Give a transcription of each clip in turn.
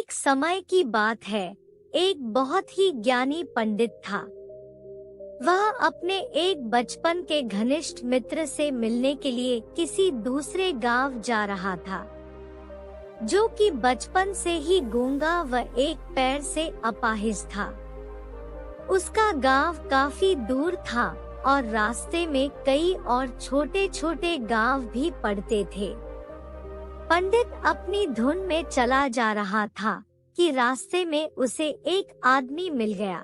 एक समय की बात है, एक बहुत ही ज्ञानी पंडित था। वह अपने एक बचपन के घनिष्ठ मित्र से मिलने के लिए किसी दूसरे गांव जा रहा था, जो कि बचपन से ही गूंगा व एक पैर से अपाहिज था। उसका गांव काफी दूर था और रास्ते में कई और छोटे छोटे गांव भी पड़ते थे। पंडित अपनी धुन में चला जा रहा था कि रास्ते में उसे एक आदमी मिल गया,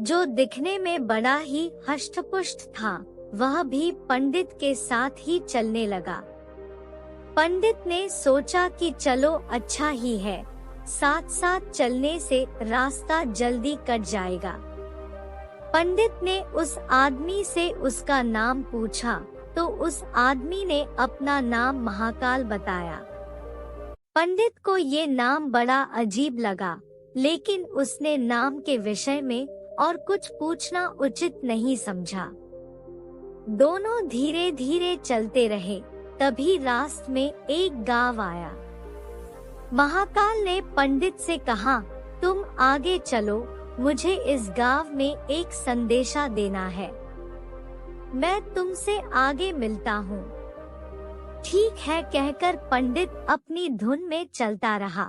जो दिखने में बड़ा ही हष्टपुष्ट था। वह भी पंडित के साथ ही चलने लगा। पंडित ने सोचा कि चलो अच्छा ही है, साथ साथ चलने से रास्ता जल्दी कट जाएगा। पंडित ने उस आदमी से उसका नाम पूछा तो उस आदमी ने अपना नाम महाकाल बताया। पंडित को ये नाम बड़ा अजीब लगा, लेकिन उसने नाम के विषय में और कुछ पूछना उचित नहीं समझा। दोनों धीरे धीरे चलते रहे। तभी रास्ते में एक गांव आया। महाकाल ने पंडित से कहा, तुम आगे चलो, मुझे इस गांव में एक संदेशा देना है। मैं तुमसे आगे मिलता हूँ। ठीक है कहकर पंडित अपनी धुन में चलता रहा।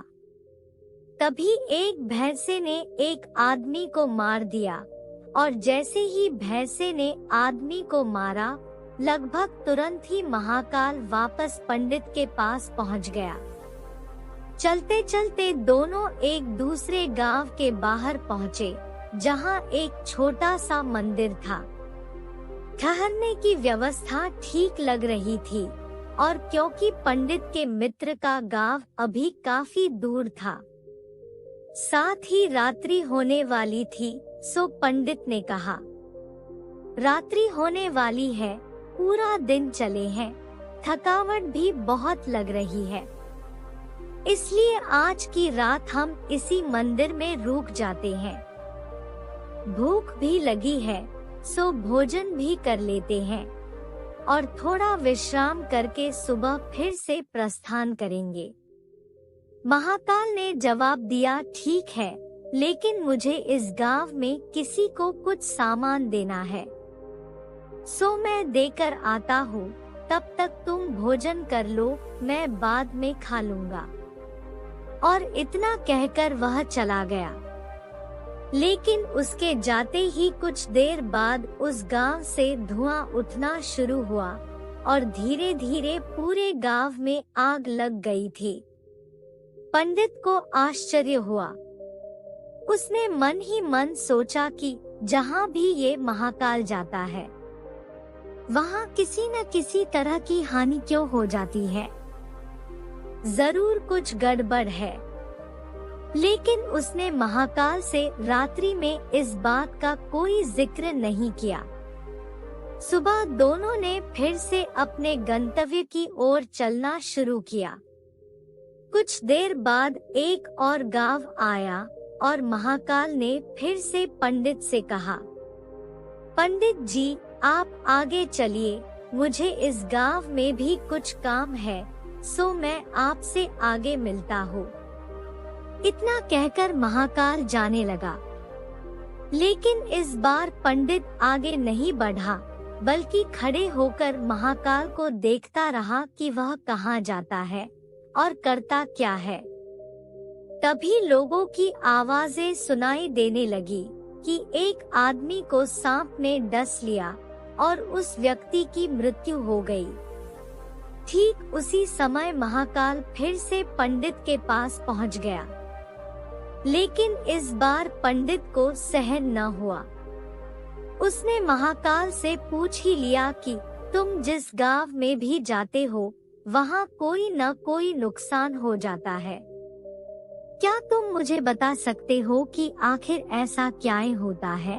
तभी एक भैंसे ने एक आदमी को मार दिया और जैसे ही भैंसे ने आदमी को मारा, लगभग तुरंत ही महाकाल वापस पंडित के पास पहुँच गया। चलते चलते दोनों एक दूसरे गांव के बाहर पहुँचे, जहाँ एक छोटा सा मंदिर था। ठहरने की व्यवस्था ठीक लग रही थी और क्योंकि पंडित के मित्र का गांव अभी काफी दूर था, साथ ही रात्रि होने वाली थी, सो पंडित ने कहा, रात्रि होने वाली है, पूरा दिन चले हैं, थकावट भी बहुत लग रही है, इसलिए आज की रात हम इसी मंदिर में रुक जाते हैं। भूख भी लगी है, सो भोजन भी कर लेते हैं और थोड़ा विश्राम करके सुबह फिर से प्रस्थान करेंगे। महाकाल ने जवाब दिया, ठीक है, लेकिन मुझे इस गांव में किसी को कुछ सामान देना है, सो मैं देकर आता हूँ, तब तक तुम भोजन कर लो, मैं बाद में खा लूँगा। और इतना कहकर वह चला गया। लेकिन उसके जाते ही कुछ देर बाद उस गांव से धुआं उठना शुरू हुआ और धीरे धीरे पूरे गांव में आग लग गई थी। पंडित को आश्चर्य हुआ। उसने मन ही मन सोचा कि जहां भी ये महाकाल जाता है, वहां किसी न किसी तरह की हानि क्यों हो जाती है, जरूर कुछ गड़बड़ है। लेकिन उसने महाकाल से रात्रि में इस बात का कोई जिक्र नहीं किया। सुबह दोनों ने फिर से अपने गंतव्य की ओर चलना शुरू किया। कुछ देर बाद एक और गांव आया और महाकाल ने फिर से पंडित से कहा, पंडित जी, आप आगे चलिए, मुझे इस गांव में भी कुछ काम है, सो मैं आपसे आगे मिलता हूँ। इतना कहकर महाकाल जाने लगा। लेकिन इस बार पंडित आगे नहीं बढ़ा, बल्कि खड़े होकर महाकाल को देखता रहा कि वह कहाँ जाता है और करता क्या है। तभी लोगों की आवाजें सुनाई देने लगी कि एक आदमी को सांप ने डस लिया और उस व्यक्ति की मृत्यु हो गई। ठीक उसी समय महाकाल फिर से पंडित के पास पहुंच गया। लेकिन इस बार पंडित को सहन न हुआ। उसने महाकाल से पूछ ही लिया कि तुम जिस गांव में भी जाते हो, वहां कोई न कोई नुकसान हो जाता है। क्या तुम मुझे बता सकते हो कि आखिर ऐसा क्या होता है?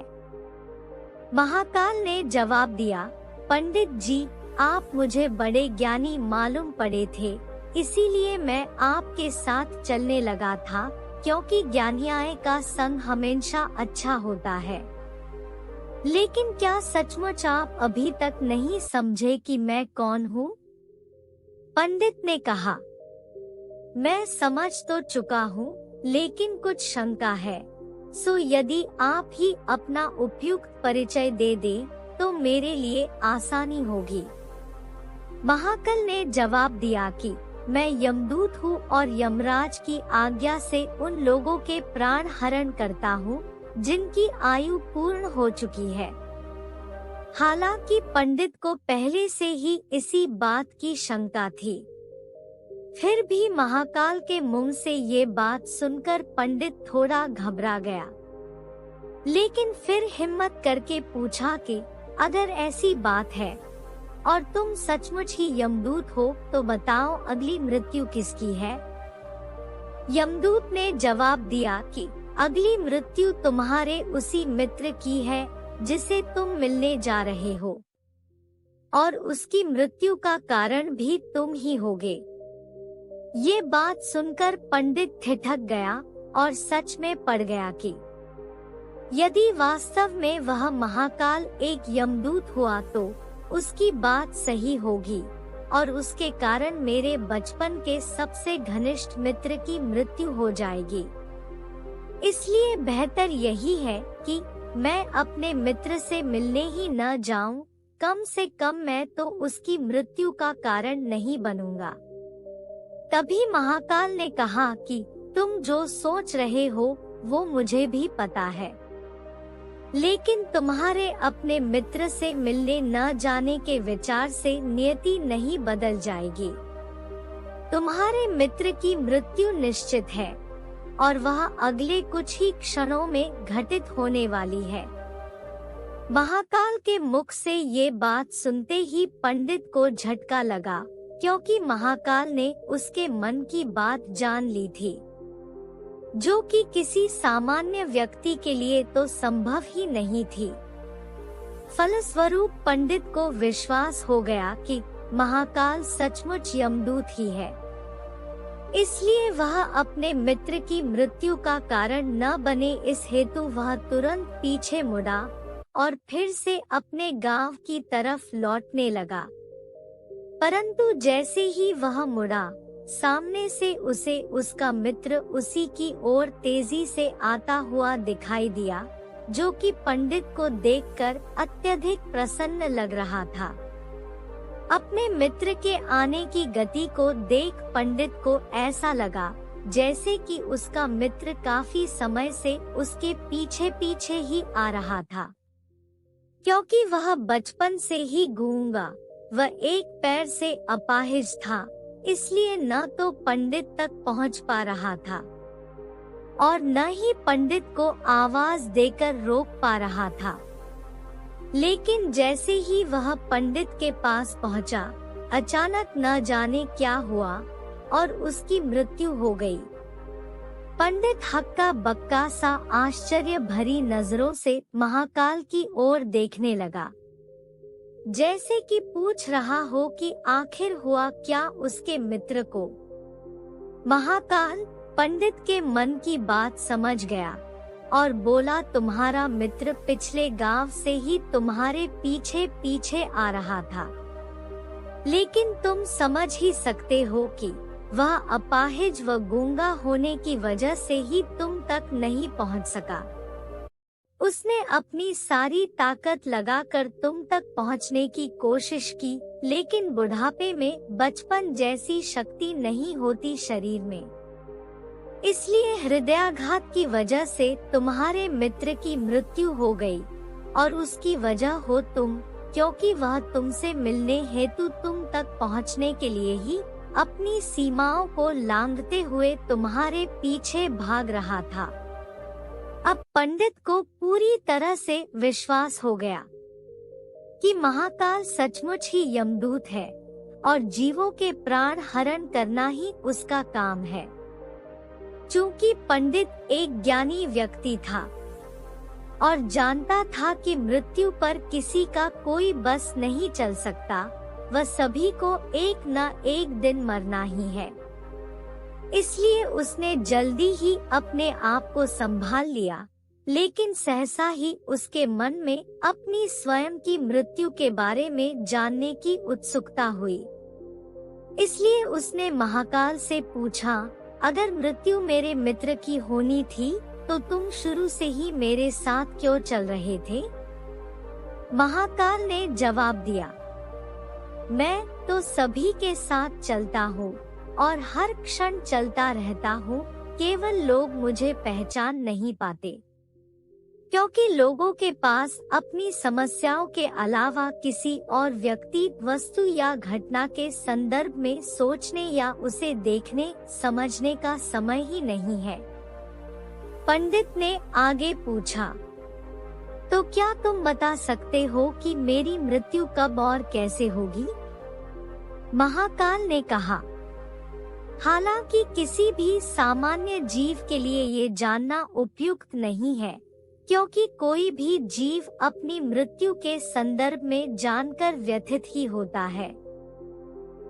महाकाल ने जवाब दिया, पंडित जी, आप मुझे बड़े ज्ञानी मालूम पड़े थे, इसीलिए मैं आपके साथ चलने लगा था, क्योंकि ज्ञानियाँ का संग हमेशा अच्छा होता है। लेकिन क्या सचमुच आप अभी तक नहीं समझे कि मैं कौन हूँ? पंडित ने कहा, मैं समझ तो चुका हूँ, लेकिन कुछ शंका है। सो यदि आप ही अपना उपयुक्त परिचय दे दें, तो मेरे लिए आसानी होगी। महाकाल ने जवाब दिया कि मैं यमदूत हूँ और यमराज की आज्ञा से उन लोगों के प्राण हरण करता हूँ जिनकी आयु पूर्ण हो चुकी है। हालांकि पंडित को पहले से ही इसी बात की शंका थी। फिर भी महाकाल के मुंह से ये बात सुनकर पंडित थोड़ा घबरा गया, लेकिन फिर हिम्मत करके पूछा कि अगर ऐसी बात है और तुम सचमुच ही यमदूत हो तो बताओ अगली मृत्यु किसकी है। यमदूत ने जवाब दिया कि अगली मृत्यु तुम्हारे उसी मित्र की है जिसे तुम मिलने जा रहे हो, और उसकी मृत्यु का कारण भी तुम ही होगे। ये बात सुनकर पंडित ठिठक गया और सच में पड़ गया कि यदि वास्तव में वह महाकाल एक यमदूत हुआ तो उसकी बात सही होगी और उसके कारण मेरे बचपन के सबसे घनिष्ठ मित्र की मृत्यु हो जाएगी। इसलिए बेहतर यही है कि मैं अपने मित्र से मिलने ही न जाऊं, कम से कम मैं तो उसकी मृत्यु का कारण नहीं बनूंगा। तभी महाकाल ने कहा कि तुम जो सोच रहे हो वो मुझे भी पता है, लेकिन तुम्हारे अपने मित्र से मिलने न जाने के विचार से नियति नहीं बदल जाएगी। तुम्हारे मित्र की मृत्यु निश्चित है और वह अगले कुछ ही क्षणों में घटित होने वाली है। महाकाल के मुख से ये बात सुनते ही पंडित को झटका लगा, क्योंकि महाकाल ने उसके मन की बात जान ली थी, जो कि किसी सामान्य व्यक्ति के लिए तो संभव ही नहीं थी। फलस्वरूप पंडित को विश्वास हो गया कि महाकाल सचमुच यमदूत ही है। इसलिए वह अपने मित्र की मृत्यु का कारण न बने, इस हेतु वह तुरंत पीछे मुड़ा और फिर से अपने गांव की तरफ लौटने लगा। परंतु जैसे ही वह मुड़ा, सामने से उसे उसका मित्र उसी की ओर तेजी से आता हुआ दिखाई दिया, जो कि पंडित को देखकर अत्यधिक प्रसन्न लग रहा था। अपने मित्र के आने की गति को देख पंडित को ऐसा लगा जैसे कि उसका मित्र काफी समय से उसके पीछे पीछे ही आ रहा था। क्योंकि वह बचपन से ही गूंगा व एक पैर से अपाहिज था, इसलिए न तो पंडित तक पहुंच पा रहा था और न ही पंडित को आवाज देकर रोक पा रहा था। लेकिन जैसे ही वह पंडित के पास पहुंचा, अचानक न जाने क्या हुआ और उसकी मृत्यु हो गई। पंडित हक्का बक्का सा आश्चर्य भरी नजरों से महाकाल की ओर देखने लगा, जैसे कि पूछ रहा हो कि आखिर हुआ क्या उसके मित्र को। महाकाल पंडित के मन की बात समझ गया और बोला, तुम्हारा मित्र पिछले गांव से ही तुम्हारे पीछे पीछे आ रहा था, लेकिन तुम समझ ही सकते हो कि वह अपाहिज व गूंगा होने की वजह से ही तुम तक नहीं पहुंच सका। उसने अपनी सारी ताकत लगाकर तुम तक पहुंचने की कोशिश की, लेकिन बुढ़ापे में बचपन जैसी शक्ति नहीं होती शरीर में। इसलिए हृदयाघात की वजह से तुम्हारे मित्र की मृत्यु हो गई और उसकी वजह हो तुम, क्योंकि वह तुमसे मिलने हेतु तुम तक पहुंचने के लिए ही अपनी सीमाओं को लांघते हुए तुम्हारे पीछे भाग रहा था। अब पंडित को पूरी तरह से विश्वास हो गया कि महाकाल सचमुच ही यमदूत है और जीवों के प्राण हरण करना ही उसका काम है। चूंकि पंडित एक ज्ञानी व्यक्ति था और जानता था कि मृत्यु पर किसी का कोई बस नहीं चल सकता, वह सभी को एक न एक दिन मरना ही है। इसलिए उसने जल्दी ही अपने आप को संभाल लिया, लेकिन सहसा ही उसके मन में अपनी स्वयं की मृत्यु के बारे में जानने की उत्सुकता हुई। इसलिए उसने महाकाल से पूछा, अगर मृत्यु मेरे मित्र की होनी थी तो तुम शुरू से ही मेरे साथ क्यों चल रहे थे? महाकाल ने जवाब दिया, मैं तो सभी के साथ चलता हूँ और हर क्षण चलता रहता हूँ, केवल लोग मुझे पहचान नहीं पाते, क्योंकि लोगों के पास अपनी समस्याओं के अलावा किसी और व्यक्ति, वस्तु या घटना के संदर्भ में सोचने या उसे देखने समझने का समय ही नहीं है। पंडित ने आगे पूछा, तो क्या तुम बता सकते हो कि मेरी मृत्यु कब और कैसे होगी? महाकाल ने कहा, हालांकि किसी भी सामान्य जीव के लिए ये जानना उपयुक्त नहीं है, क्योंकि कोई भी जीव अपनी मृत्यु के संदर्भ में जानकर व्यथित ही होता है।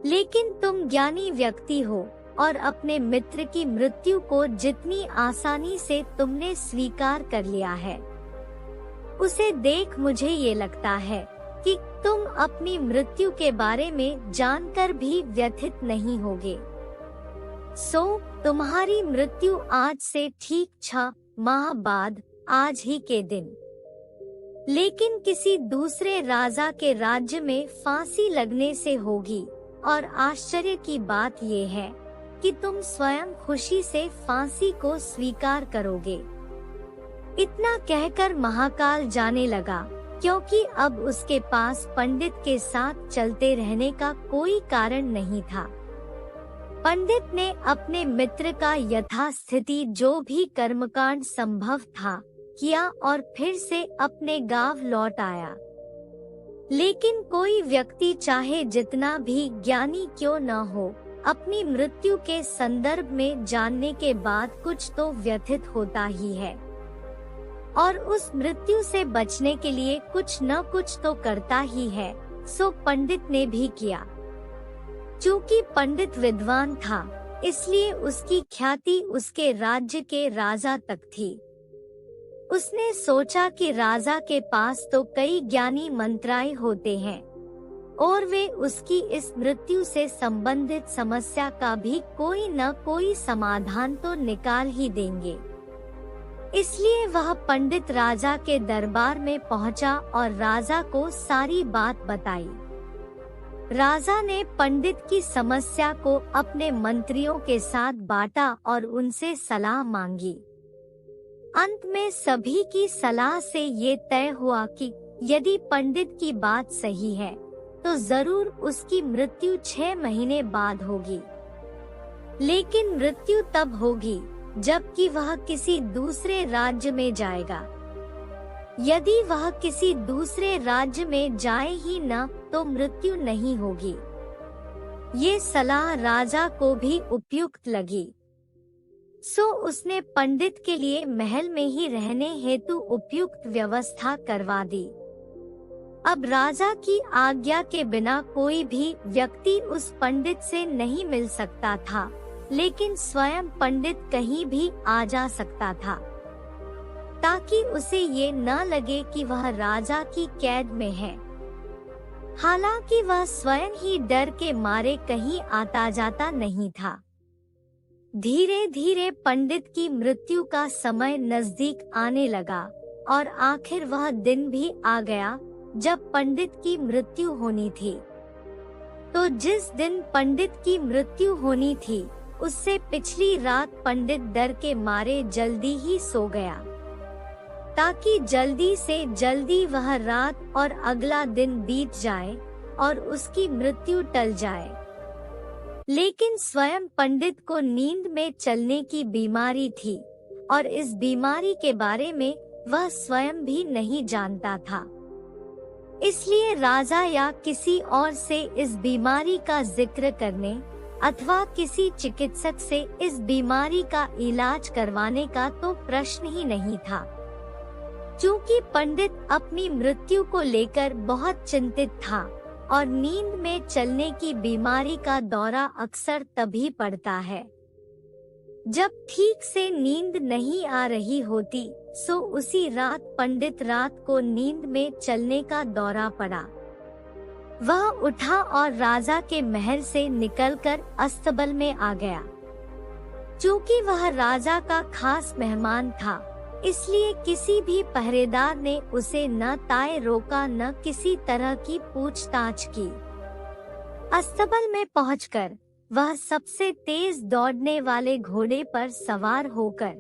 लेकिन तुम ज्ञानी व्यक्ति हो और अपने मित्र की मृत्यु को जितनी आसानी से तुमने स्वीकार कर लिया है, उसे देख मुझे ये लगता है कि तुम अपनी मृत्यु के बारे में जानकर भी व्यथित नहीं होगे। सो तुम्हारी मृत्यु आज से ठीक 6 माह बाद आज ही के दिन, लेकिन किसी दूसरे राजा के राज्य में फांसी लगने से होगी। और आश्चर्य की बात ये है कि तुम स्वयं खुशी से फांसी को स्वीकार करोगे। इतना कहकर महाकाल जाने लगा, क्योंकि अब उसके पास पंडित के साथ चलते रहने का कोई कारण नहीं था। पंडित ने अपने मित्र का यथास्थिति जो भी कर्मकांड संभव था किया और फिर से अपने गांव लौट आया। लेकिन कोई व्यक्ति चाहे जितना भी ज्ञानी क्यों न हो, अपनी मृत्यु के संदर्भ में जानने के बाद कुछ तो व्यथित होता ही है और उस मृत्यु से बचने के लिए कुछ न कुछ तो करता ही है। सो पंडित ने भी किया। चूंकि पंडित विद्वान था, इसलिए उसकी ख्याति उसके राज्य के राजा तक थी। उसने सोचा कि राजा के पास तो कई ज्ञानी मंत्राई होते हैं और वे उसकी इस मृत्यु से संबंधित समस्या का भी कोई न कोई समाधान तो निकाल ही देंगे। इसलिए वह पंडित राजा के दरबार में पहुंचा और राजा को सारी बात बताई। राजा ने पंडित की समस्या को अपने मंत्रियों के साथ बांटा और उनसे सलाह मांगी। अंत में सभी की सलाह से ये तय हुआ कि यदि पंडित की बात सही है तो जरूर उसकी मृत्यु 6 महीने बाद होगी। लेकिन मृत्यु तब होगी जबकि वह किसी दूसरे राज्य में जाएगा। यदि वह किसी दूसरे राज्य में जाए ही न तो मृत्यु नहीं होगी। ये सलाह राजा को भी उपयुक्त लगी। सो उसने पंडित के लिए महल में ही रहने हेतु उपयुक्त व्यवस्था करवा दी। अब राजा की आज्ञा के बिना कोई भी व्यक्ति उस पंडित से नहीं मिल सकता था, लेकिन स्वयं पंडित कहीं भी आ जा सकता था, ताकि उसे ये न लगे कि वह राजा की कैद में है। हालांकि वह स्वयं ही डर के मारे कहीं आता जाता नहीं था। धीरे धीरे पंडित की मृत्यु का समय नजदीक आने लगा और आखिर वह दिन भी आ गया जब पंडित की मृत्यु होनी थी। तो जिस दिन पंडित की मृत्यु होनी थी, उससे पिछली रात पंडित डर के मारे जल्दी ही सो गया, ताकि जल्दी से जल्दी वह रात और अगला दिन बीत जाए और उसकी मृत्यु टल जाए। लेकिन स्वयं पंडित को नींद में चलने की बीमारी थी और इस बीमारी के बारे में वह स्वयं भी नहीं जानता था। इसलिए राजा या किसी और से इस बीमारी का जिक्र करने अथवा किसी चिकित्सक से इस बीमारी का इलाज करवाने का तो प्रश्न ही नहीं था। चूंकि पंडित अपनी मृत्यु को लेकर बहुत चिंतित था और नींद में चलने की बीमारी का दौरा अक्सर तभी पड़ता है जब ठीक से नींद नहीं आ रही होती। सो उसी रात पंडित रात को नींद में चलने का दौरा पड़ा। वह उठा और राजा के महल से निकलकर अस्तबल में आ गया। चूँकि वह राजा का खास मेहमान था, इसलिए किसी भी पहरेदार ने उसे न ताए रोका न किसी तरह की पूछताछ की। अस्तबल में पहुंचकर वह सबसे तेज दौड़ने वाले घोड़े पर सवार होकर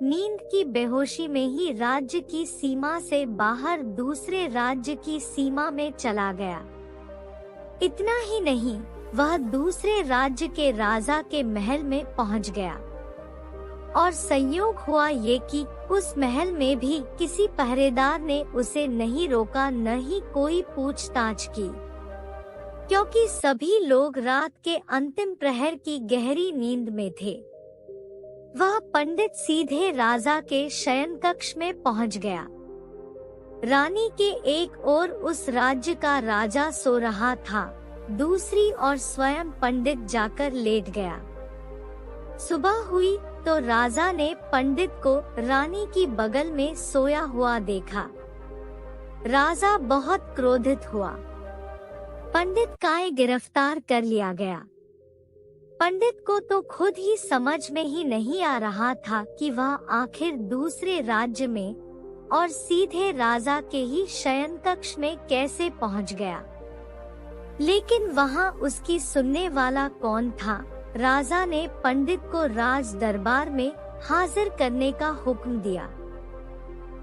नींद की बेहोशी में ही राज्य की सीमा से बाहर दूसरे राज्य की सीमा में चला गया। इतना ही नहीं, वह दूसरे राज्य के राजा के महल में पहुंच गया। और संयोग हुआ ये कि उस महल में भी किसी पहरेदार ने उसे नहीं रोका, न ही कोई पूछताछ की, क्योंकि सभी लोग रात के अंतिम प्रहर की गहरी नींद में थे। वह पंडित सीधे राजा के शयन कक्ष में पहुंच गया। रानी के एक ओर उस राज्य का राजा सो रहा था, दूसरी ओर स्वयं पंडित जाकर लेट गया। सुबह हुई तो राजा ने पंडित को रानी की बगल में सोया हुआ देखा। राजा बहुत क्रोधित हुआ। पंडित का गिरफ्तार कर लिया गया। पंडित को तो खुद ही समझ में ही नहीं आ रहा था कि वह आखिर दूसरे राज्य में और सीधे राजा के ही शयन कक्ष में कैसे पहुंच गया। लेकिन वहां उसकी सुनने वाला कौन था? राजा ने पंडित को राज दरबार में हाजिर करने का हुक्म दिया।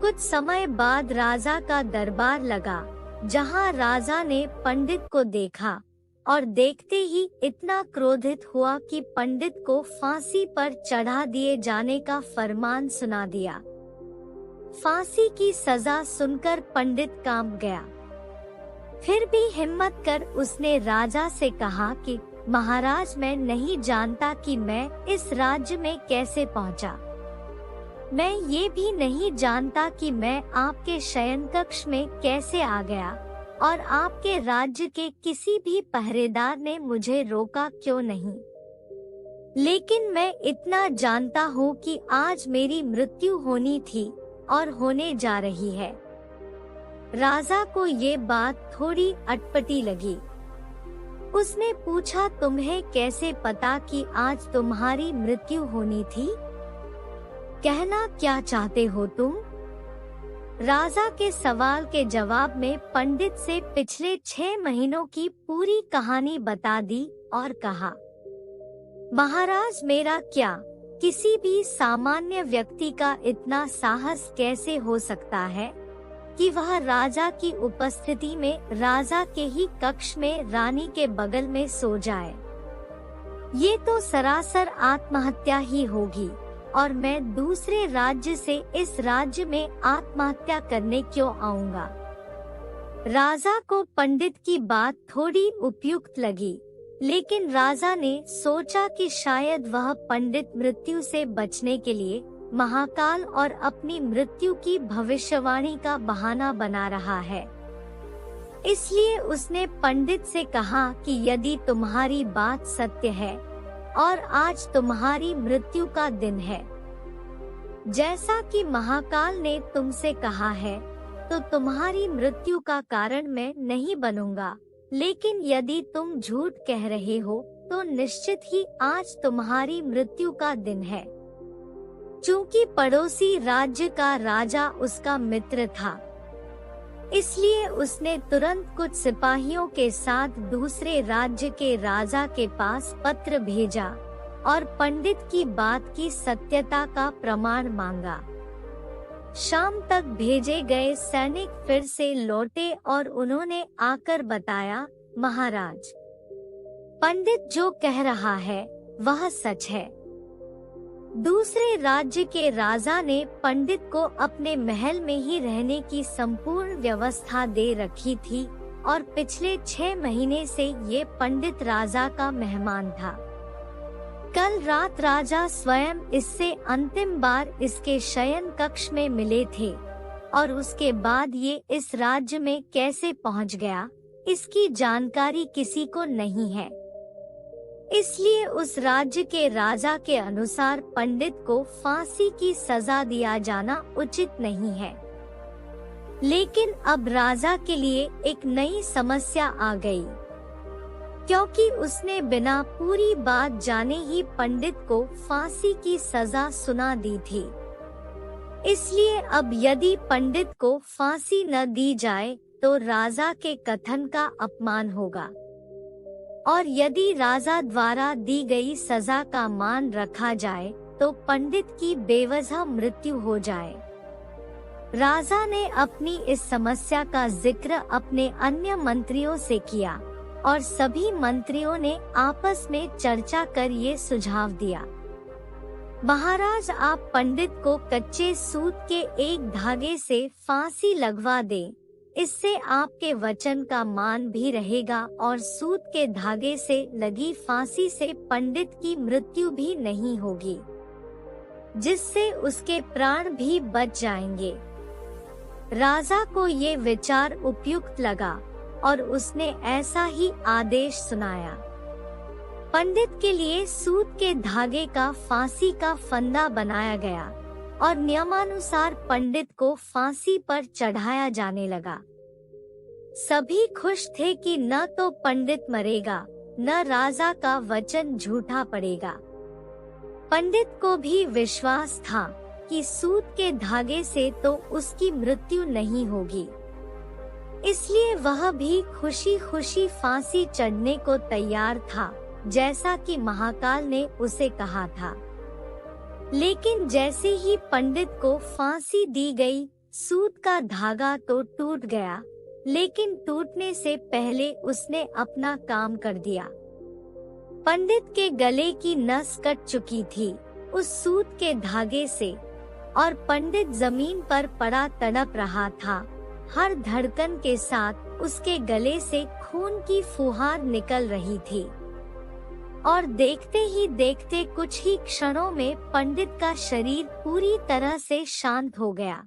कुछ समय बाद राजा का दरबार लगा, जहां राजा ने पंडित को देखा और देखते ही इतना क्रोधित हुआ कि पंडित को फांसी पर चढ़ा दिए जाने का फरमान सुना दिया। फांसी की सजा सुनकर पंडित कांप गया। फिर भी हिम्मत कर उसने राजा से कहा कि महाराज, मैं नहीं जानता कि मैं इस राज्य में कैसे पहुंचा। मैं ये भी नहीं जानता कि मैं आपके शयन कक्ष में कैसे आ गया और आपके राज्य के किसी भी पहरेदार ने मुझे रोका क्यों नहीं। लेकिन मैं इतना जानता हूँ कि आज मेरी मृत्यु होनी थी और होने जा रही है। राजा को ये बात थोड़ी अटपटी लगी। उसने पूछा, तुम्हें कैसे पता कि आज तुम्हारी मृत्यु होनी थी? कहना क्या चाहते हो तुम? राजा के सवाल के जवाब में पंडित से पिछले 6 महीनों की पूरी कहानी बता दी और कहा, महाराज, मेरा क्या, किसी भी सामान्य व्यक्ति का इतना साहस कैसे हो सकता है कि वह राजा की उपस्थिति में राजा के ही कक्ष में रानी के बगल में सो जाए। ये तो सरासर आत्महत्या ही होगी और मैं दूसरे राज्य से इस राज्य में आत्महत्या करने क्यों आऊंगा। राजा को पंडित की बात थोड़ी उपयुक्त लगी, लेकिन राजा ने सोचा कि शायद वह पंडित मृत्यु से बचने के लिए महाकाल और अपनी मृत्यु की भविष्यवाणी का बहाना बना रहा है। इसलिए उसने पंडित से कहा कि यदि तुम्हारी बात सत्य है और आज तुम्हारी मृत्यु का दिन है, जैसा कि महाकाल ने तुमसे कहा है, तो तुम्हारी मृत्यु का कारण मैं नहीं बनूंगा। लेकिन यदि तुम झूठ कह रहे हो तो निश्चित ही आज तुम्हारी मृत्यु का दिन है। चूंकि पड़ोसी राज्य का राजा उसका मित्र था, इसलिए उसने तुरंत कुछ सिपाहियों के साथ दूसरे राज्य के राजा के पास पत्र भेजा और पंडित की बात की सत्यता का प्रमाण मांगा। शाम तक भेजे गए सैनिक फिर से लौटे और उन्होंने आकर बताया, महाराज, पंडित जो कह रहा है वह सच है। दूसरे राज्य के राजा ने पंडित को अपने महल में ही रहने की संपूर्ण व्यवस्था दे रखी थी और पिछले 6 महीने से ये पंडित राजा का मेहमान था। कल रात राजा स्वयं इससे अंतिम बार इसके शयन कक्ष में मिले थे और उसके बाद ये इस राज्य में कैसे पहुंच गया, इसकी जानकारी किसी को नहीं है। इसलिए उस राज्य के राजा के अनुसार पंडित को फांसी की सजा दिया जाना उचित नहीं है। लेकिन अब राजा के लिए एक नई समस्या आ गई, क्योंकि उसने बिना पूरी बात जाने ही पंडित को फांसी की सजा सुना दी थी। इसलिए अब यदि पंडित को फांसी न दी जाए तो राजा के कथन का अपमान होगा, और यदि राजा द्वारा दी गई सजा का मान रखा जाए तो पंडित की बेवजह मृत्यु हो जाए। राजा ने अपनी इस समस्या का जिक्र अपने अन्य मंत्रियों से किया और सभी मंत्रियों ने आपस में चर्चा कर ये सुझाव दिया, महाराज आप पंडित को कच्चे सूत के एक धागे से फांसी लगवा दें, इससे आपके वचन का मान भी रहेगा और सूत के धागे से लगी फांसी से पंडित की मृत्यु भी नहीं होगी, जिससे उसके प्राण भी बच जाएंगे। राजा को ये विचार उपयुक्त लगा और उसने ऐसा ही आदेश सुनाया। पंडित के लिए सूत के धागे का फांसी का फंदा बनाया गया और नियमानुसार पंडित को फांसी पर चढ़ाया जाने लगा। सभी खुश थे कि न तो पंडित मरेगा, न राजा का वचन झूठा पड़ेगा। पंडित को भी विश्वास था कि सूत के धागे से तो उसकी मृत्यु नहीं होगी, इसलिए वह भी खुशी खुशी फांसी चढ़ने को तैयार था, जैसा कि महाकाल ने उसे कहा था। लेकिन जैसे ही पंडित को फांसी दी गई, सूत का धागा तो टूट गया, लेकिन टूटने से पहले उसने अपना काम कर दिया। पंडित के गले की नस कट चुकी थी उस सूत के धागे से, और पंडित जमीन पर पड़ा तड़प रहा था। हर धड़कन के साथ उसके गले से खून की फुहार निकल रही थी, और देखते ही देखते कुछ ही क्षणों में पंडित का शरीर पूरी तरह से शांत हो गया।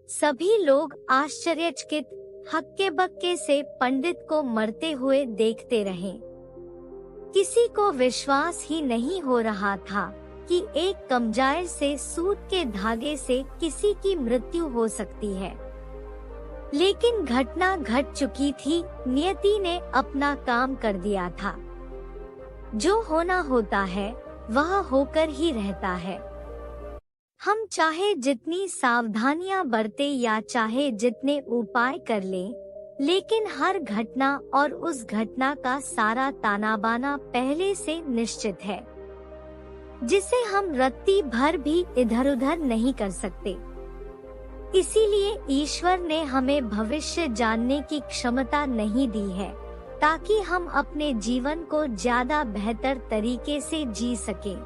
सभी लोग आश्चर्यचकित हक्के बक्के से पंडित को मरते हुए देखते रहे। किसी को विश्वास ही नहीं हो रहा था कि एक कमजायर से सूत के धागे से किसी की मृत्यु हो सकती है। लेकिन घटना घट चुकी थी, नियति ने अपना काम कर दिया था। जो होना होता है वह होकर ही रहता है। हम चाहे जितनी सावधानियां बरते या चाहे जितने उपाय कर लें, लेकिन हर घटना और उस घटना का सारा ताना बाना पहले से निश्चित है, जिसे हम रत्ती भर भी इधर उधर नहीं कर सकते। इसीलिए ईश्वर ने हमें भविष्य जानने की क्षमता नहीं दी है, ताकि हम अपने जीवन को ज्यादा बेहतर तरीके से जी सकें।